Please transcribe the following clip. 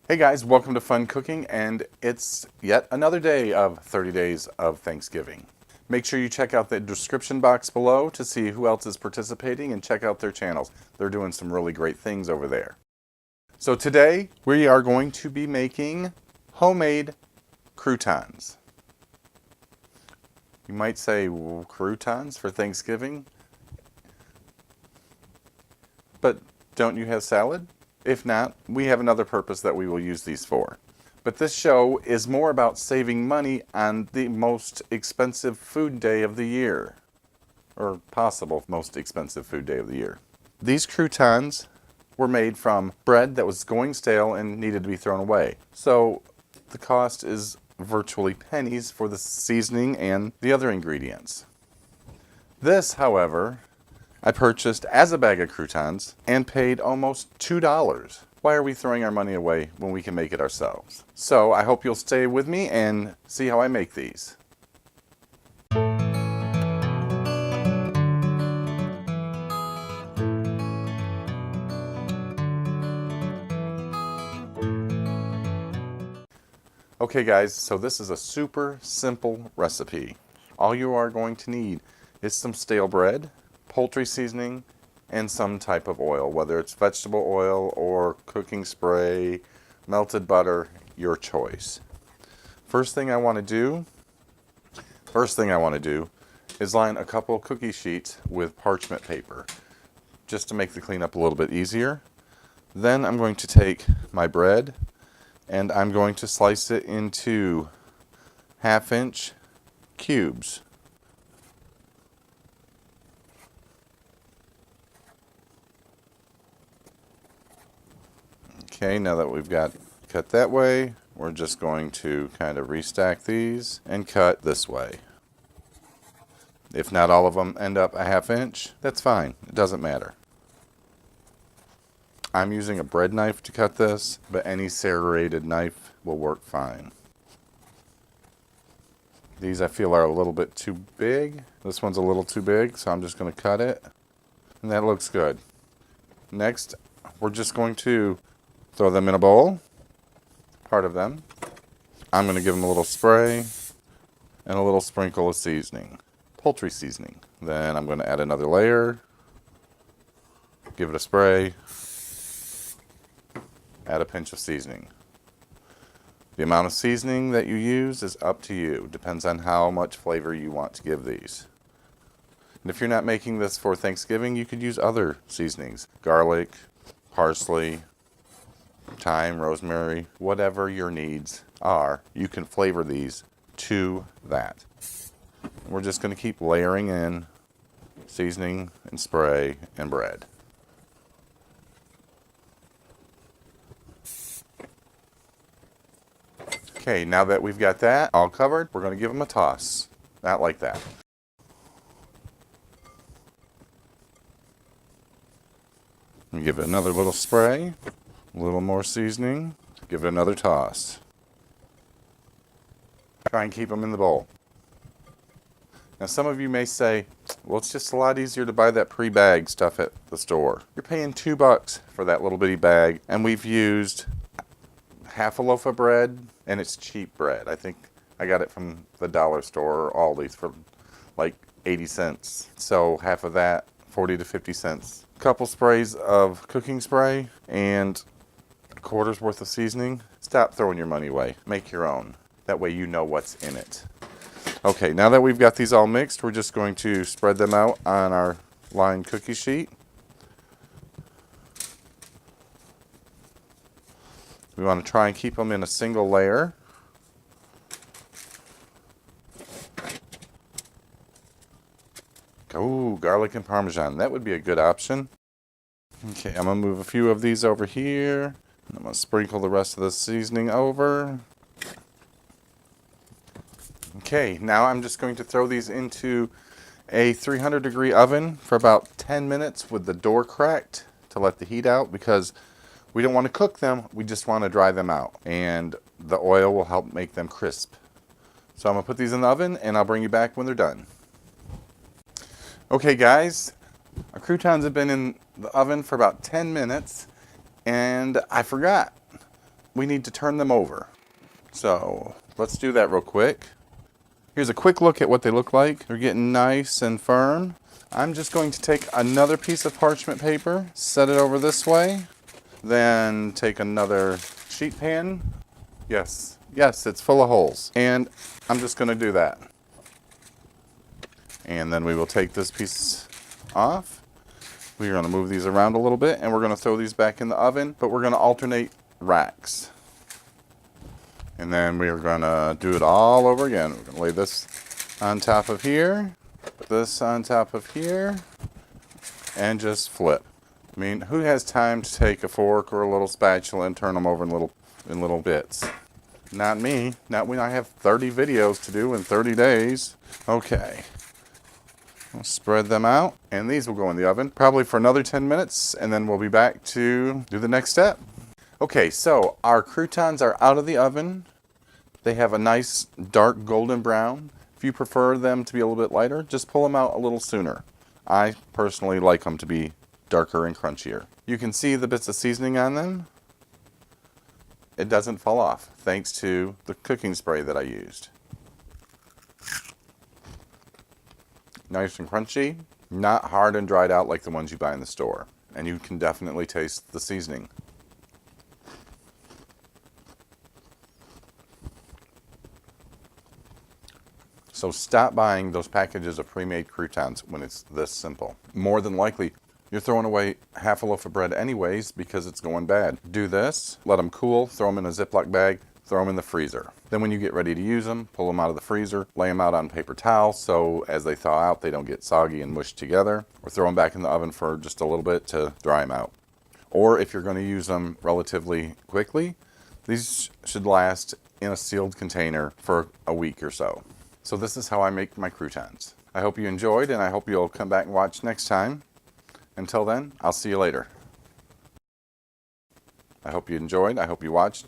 Hey guys, welcome to Fun Cooking, and it's yet another day of 30 days of Thanksgiving. Make sure you check out the description box below to see who else is participating and check out their channels. They're doing some really great things over there. So today we are going to be making homemade croutons. You might say, well, croutons for Thanksgiving? But don't you have salad? If not, we have another purpose that we will use these for. But this show is more about saving money on the most expensive food day of the year. Or possible most expensive food day of the year. These croutons were made from bread that was going stale and needed to be thrown away. So the cost is virtually pennies for the seasoning and the other ingredients. This, however, I purchased as a bag of croutons and paid almost $2. Why are we throwing our money away when we can make it ourselves? So I hope you'll stay with me and see how I make these. Okay guys, so this is a super simple recipe. All you are going to need is some stale bread, poultry seasoning, and some type of oil, whether it's vegetable oil or cooking spray, melted butter, your choice. First thing I want to do is line a couple cookie sheets with parchment paper, just to make the cleanup a little bit easier. Then I'm going to take my bread and I'm going to slice it into 1/2-inch cubes. Okay, now that we've got cut that way, we're just going to kind of restack these and cut this way. If not all of them end up 1/2 inch, that's fine. It doesn't matter. I'm using a bread knife to cut this, but any serrated knife will work fine. These I feel are a little bit too big. This one's a little too big, so I'm just going to cut it. And that looks good. Next, we're just going to throw them in a bowl, part of them. I'm going to give them a little spray and a little sprinkle of seasoning, poultry seasoning. Then I'm going to add another layer, give it a spray, add a pinch of seasoning. The amount of seasoning that you use is up to you. Depends on how much flavor you want to give these. And if you're not making this for Thanksgiving, you could use other seasonings. Garlic, parsley, thyme, rosemary, whatever your needs are, you can flavor these to that. We're just going to keep layering in seasoning and spray and bread. Okay, now that we've got that all covered, we're going to give them a toss. Not like that. Give it another little spray, a little more seasoning, give it another toss. Try and keep them in the bowl. Now some of you may say, well, it's just a lot easier to buy that pre-bagged stuff at the store. You're paying $2 for that little bitty bag, and we've used half a loaf of bread, and it's cheap bread. I think I got it from the dollar store or Aldi's for like 80 cents. So half of that, 40 to 50 cents. A couple sprays of cooking spray and a quarter's worth of seasoning. Stop throwing your money away. Make your own. That way you know what's in it. Okay, now that we've got these all mixed, we're just going to spread them out on our lined cookie sheet. We want to try and keep them in a single layer. Oh, garlic and Parmesan. That would be a good option. Okay, I'm going to move a few of these over here. I'm going to sprinkle the rest of the seasoning over. Okay, now I'm just going to throw these into a 300-degree oven for about 10 minutes with the door cracked to let the heat out, because we don't want to cook them, we just want to dry them out. And the oil will help make them crisp. So I'm going to put these in the oven and I'll bring you back when they're done. Okay guys, our croutons have been in the oven for about 10 minutes and I forgot. we need to turn them over. So let's do that real quick. Here's a quick look at what they look like. They're getting nice and firm. I'm just going to take another piece of parchment paper, set it over this way, then take another sheet pan. Yes, it's full of holes. And I'm just going to do that. And then we will take this piece off. We're going to move these around a little bit, and we're going to throw these back in the oven, but we're going to alternate racks. And then we are going to do it all over again. We're going to lay this on top of here, this on top of here, and just flip. I mean, who has time to take a fork or a little spatula and turn them over in little bits? Not me. Not when I have 30 videos to do in 30 days. Okay. We'll spread them out, and these will go in the oven probably for another 10 minutes, and then we'll be back to do the next step. Okay, so our croutons are out of the oven. They have a nice dark golden brown. If you prefer them to be a little bit lighter, just pull them out a little sooner. I personally like them to be darker and crunchier. You can see the bits of seasoning on them. It doesn't fall off, thanks to the cooking spray that I used. Nice and crunchy, not hard and dried out like the ones you buy in the store. And you can definitely taste the seasoning. So stop buying those packages of pre-made croutons when it's this simple. More than likely, you're throwing away half a loaf of bread anyways because it's going bad. Do this, let them cool, throw them in a Ziploc bag, throw them in the freezer. Then when you get ready to use them, pull them out of the freezer, lay them out on paper towel so as they thaw out, they don't get soggy and mushed together, or throw them back in the oven for just a little bit to dry them out. Or if you're going to use them relatively quickly, these should last in a sealed container for a week or so. So this is how I make my croutons. I hope you enjoyed, and I hope you'll come back and watch next time. Until then, I'll see you later. I hope you enjoyed. I hope you watched.